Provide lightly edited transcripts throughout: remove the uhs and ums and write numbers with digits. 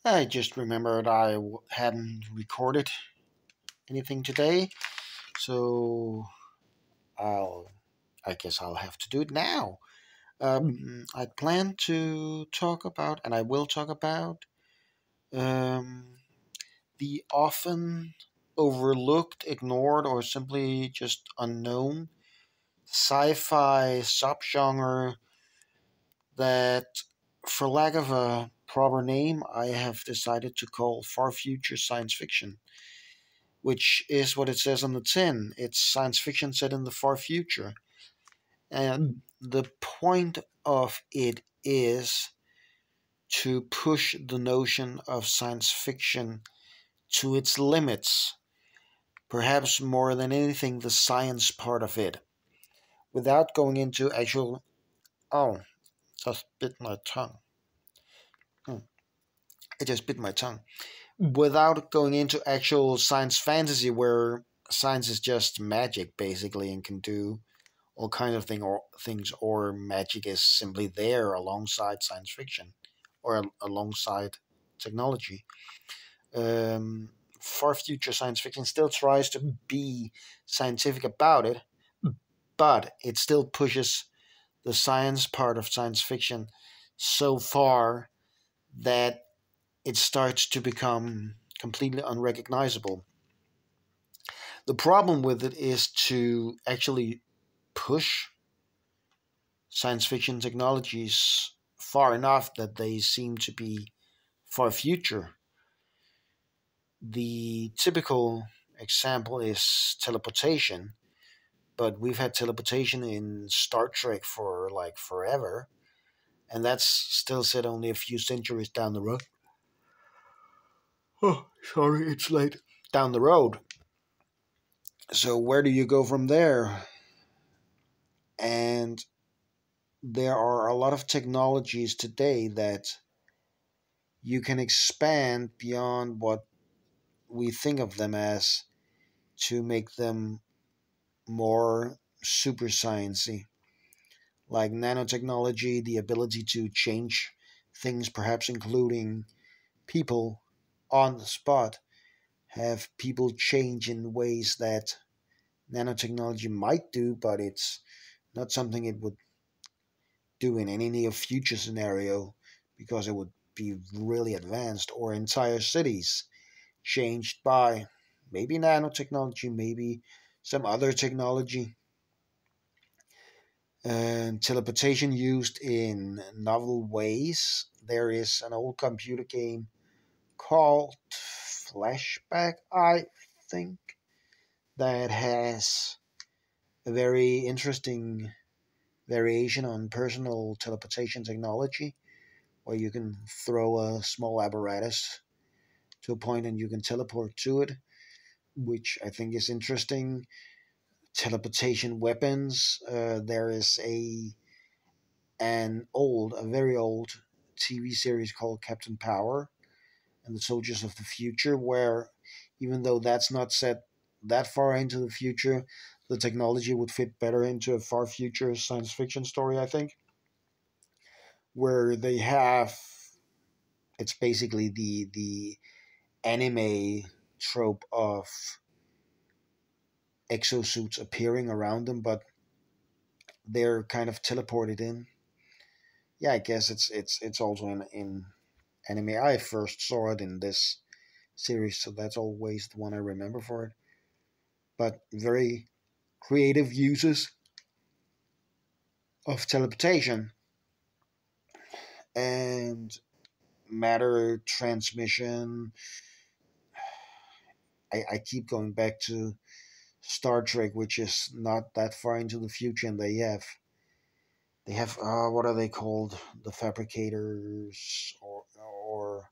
I just remembered I hadn't recorded anything today, so I'll. I guess I'll have to do it now. I plan to talk about, and I will talk about, um, the often overlooked, ignored, or simply just unknown sci-fi subgenre that, for lack of a proper name, I have decided to call far future science fiction, which is what it says on the tin. It's science fiction set in the far future. And the point of it is to push the notion of science fiction to its limits, perhaps more than anything, the science part of it, without going into actual. Oh, just bit my tongue. Hmm, it just bit my tongue. Without going into actual science fantasy, where science is just magic, basically, and can do all kinds of things, or magic is simply there alongside science fiction or alongside technology. Far future science fiction still tries to be scientific about it, but it still pushes the science part of science fiction so far that it starts to become completely unrecognizable. The problem with it is to actually push science fiction technologies far enough that they seem to be far future. The typical example is teleportation, but we've had teleportation in Star Trek for like forever, and that's still set only a few centuries down the road. Oh, sorry, it's late. Down the road. So, where do you go from there? And there are a lot of technologies today that you can expand beyond what we think of them as to make them more super sciencey, like nanotechnology, the ability to change things, perhaps including people on the spot, have people change in ways that nanotechnology might do, but it's not something it would do in any near future scenario because it would be really advanced, or entire cities changed by maybe nanotechnology, maybe some other technology. And teleportation used in novel ways. There is an old computer game called Flashback, I think, that has a very interesting variation on personal teleportation technology, where you can throw a small apparatus to a point and you can teleport to it, which I think is interesting. Teleportation weapons. There is a very old TV series called Captain Power and the Soldiers of the Future, where even though that's not set that far into the future, the technology would fit better into a far future science fiction story, I think, where they have it's basically the anime trope of exosuits appearing around them, but they're kind of teleported in. Yeah, I guess it's also in anime. I first saw it in this series, so that's always the one I remember for it. But very creative uses of teleportation and matter transmission. I keep going back to Star Trek, which is not that far into the future, and they have what are they called? The fabricators, or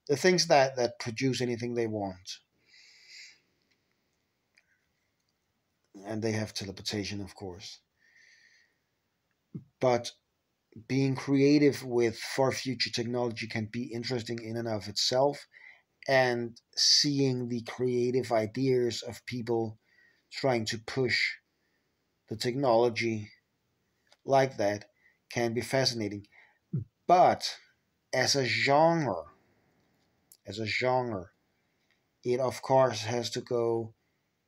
the things that produce anything they want, and they have teleportation, of course. But being creative with far future technology can be interesting in and of itself, and seeing the creative ideas of people trying to push the technology like that can be fascinating. But as a genre, as a genre, it of course has to go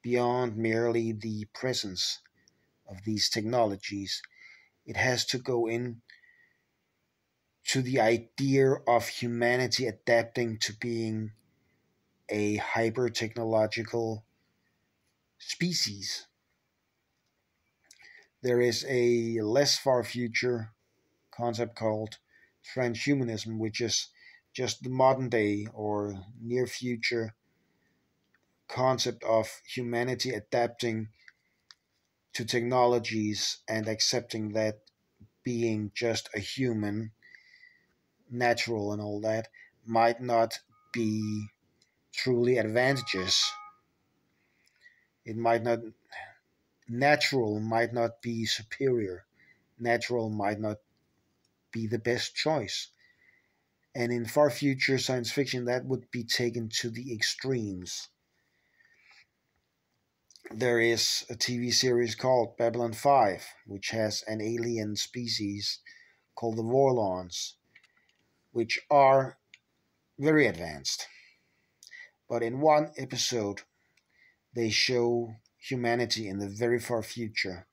beyond merely the presence of these technologies. It has to go in to the idea of humanity adapting to being a hyper technological species. There is a less far future concept called transhumanism, which is just the modern day or near future concept of humanity adapting to technologies and accepting that being just a human, natural and all that, might not be truly advantageous. It might not, natural might not be superior. Natural might not be the best choice. And in far future science fiction, that would be taken to the extremes. There is a TV series called Babylon 5, which has an alien species called the Vorlons, which are very advanced. But in one episode, they show humanity in the very far future,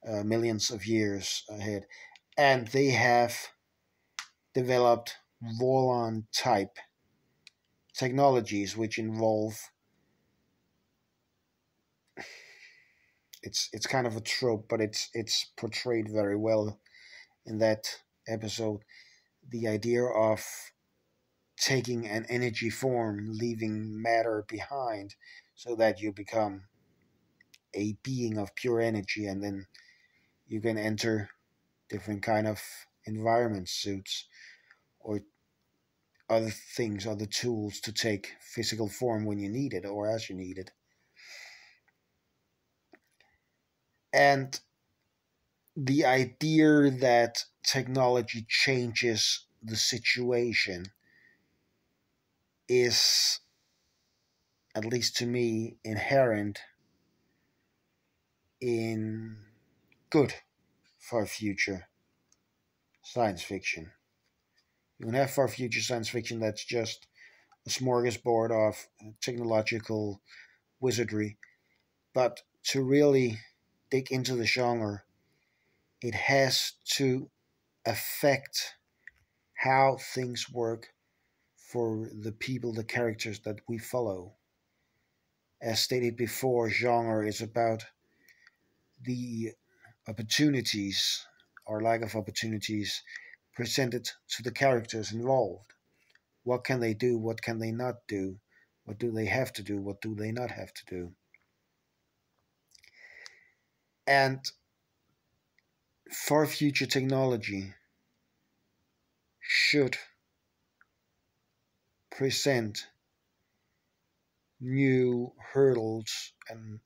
millions of years ahead, and they have developed Vorlon type technologies, which involve, it's kind of a trope, but it's portrayed very well in that episode. The idea of taking an energy form, leaving matter behind, so that you become a being of pure energy, and then you can enter different kind of environment suits or other things, other tools to take physical form when you need it or as you need it. And the idea that technology changes the situation is, at least to me, inherent in good far future science fiction. You can have far future science fiction that's just a smorgasbord of technological wizardry, but to really dig into the genre, it has to affect how things work for the people, the characters that we follow. As stated before, genre is about the opportunities or lack of opportunities presented to the characters involved. What can they do? What can they not do? What do they have to do? What do they not have to do? And far future technology should present new hurdles and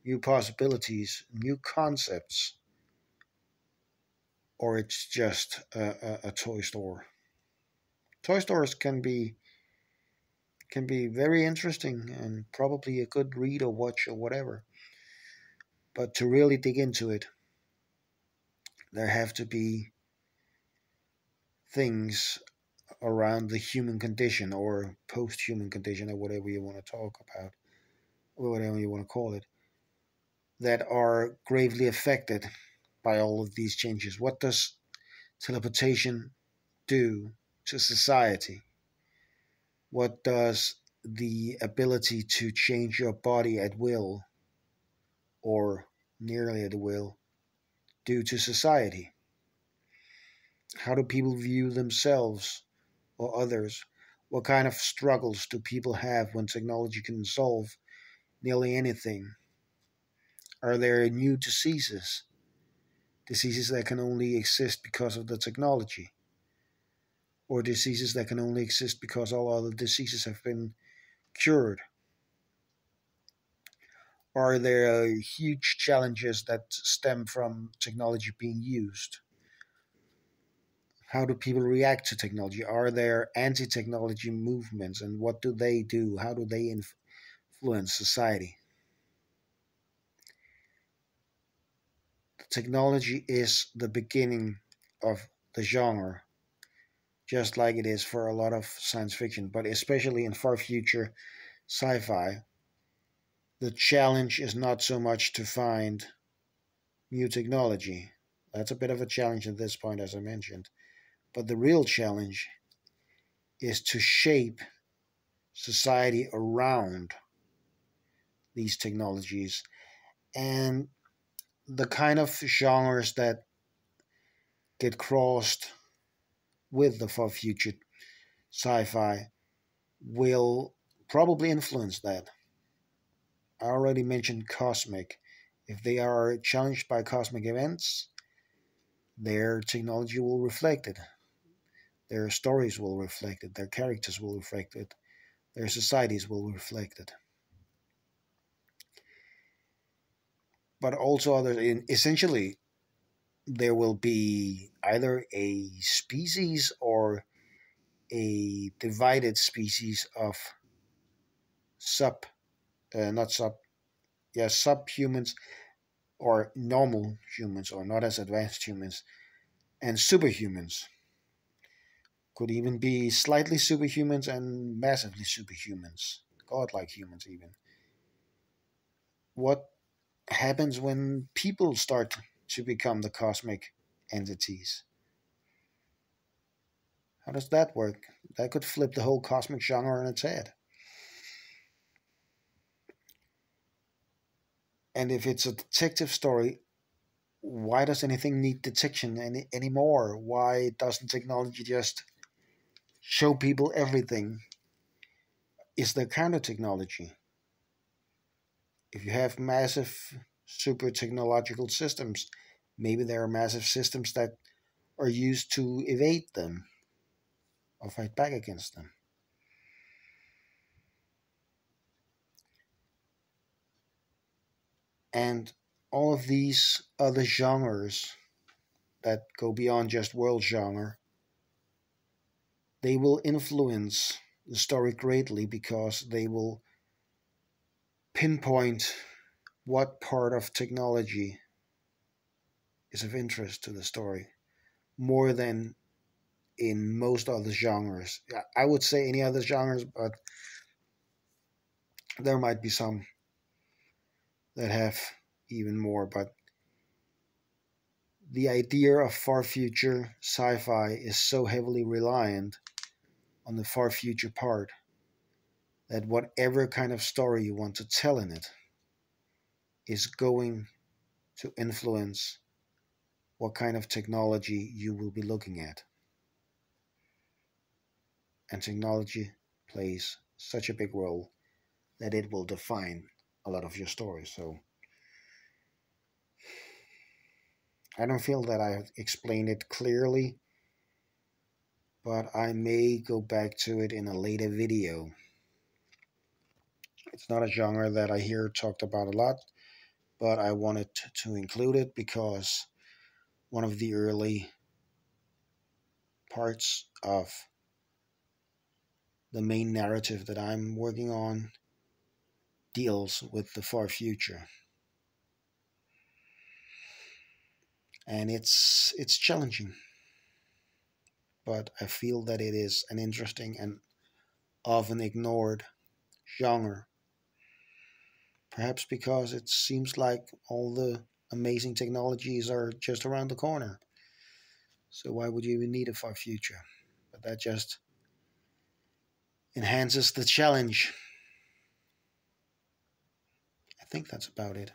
new possibilities, new concepts, or it's just a toy store. Toy stores can be very interesting and probably a good read or watch or whatever. But to really dig into it, there have to be things around the human condition or post-human condition or whatever you want to talk about or whatever you want to call it, that are gravely affected by all of these changes. What does teleportation do to society? What does the ability to change your body at will or nearly at will do to society? How do people view themselves or others? What kind of struggles do people have when technology can solve nearly anything? Are there new diseases? Diseases that can only exist because of the technology? Or diseases that can only exist because all other diseases have been cured? Are there huge challenges that stem from technology being used? How do people react to technology? Are there anti technology movements and what do they do? How do they influence society? Technology is the beginning of the genre, just like it is for a lot of science fiction, but especially in far future sci-fi. The challenge is not so much to find new technology. That's a bit of a challenge at this point, as I mentioned. But the real challenge is to shape society around these technologies. And the kind of genres that get crossed with the far future sci-fi will probably influence that. I already mentioned cosmic. If they are challenged by cosmic events, their technology will reflect it. Their stories will reflect it. Their characters will reflect it. Their societies will reflect it. But also other, essentially, there will be either a species or a divided species of sub, not sub, yeah, subhumans or normal humans or not as advanced humans and superhumans. Could even be slightly superhumans and massively superhumans, godlike humans even. What happens when people start to become the cosmic entities? How does that work? That could flip the whole cosmic genre on its head. And if it's a detective story, why does anything need detection anymore? Why doesn't technology just show people everything? Is there counter technology? If you have massive super technological systems, maybe there are massive systems that are used to evade them or fight back against them. And all of these other genres that go beyond just world genre, they will influence the story greatly because they will pinpoint what part of technology is of interest to the story more than in most other genres. I would say any other genres, but there might be some that have even more. But the idea of far future sci fi is so heavily reliant on the far future part that whatever kind of story you want to tell in it is going to influence what kind of technology you will be looking at. And technology plays such a big role that it will define a lot of your stories. So I don't feel that I explained it clearly, but I may go back to it in a later video. It's not a genre that I hear talked about a lot, but I wanted to include it because one of the early parts of the main narrative that I'm working on deals with the far future. And it's challenging, but I feel that it is an interesting and often ignored genre. Perhaps because it seems like all the amazing technologies are just around the corner. So why would you even need a far future? But that just enhances the challenge. I think that's about it.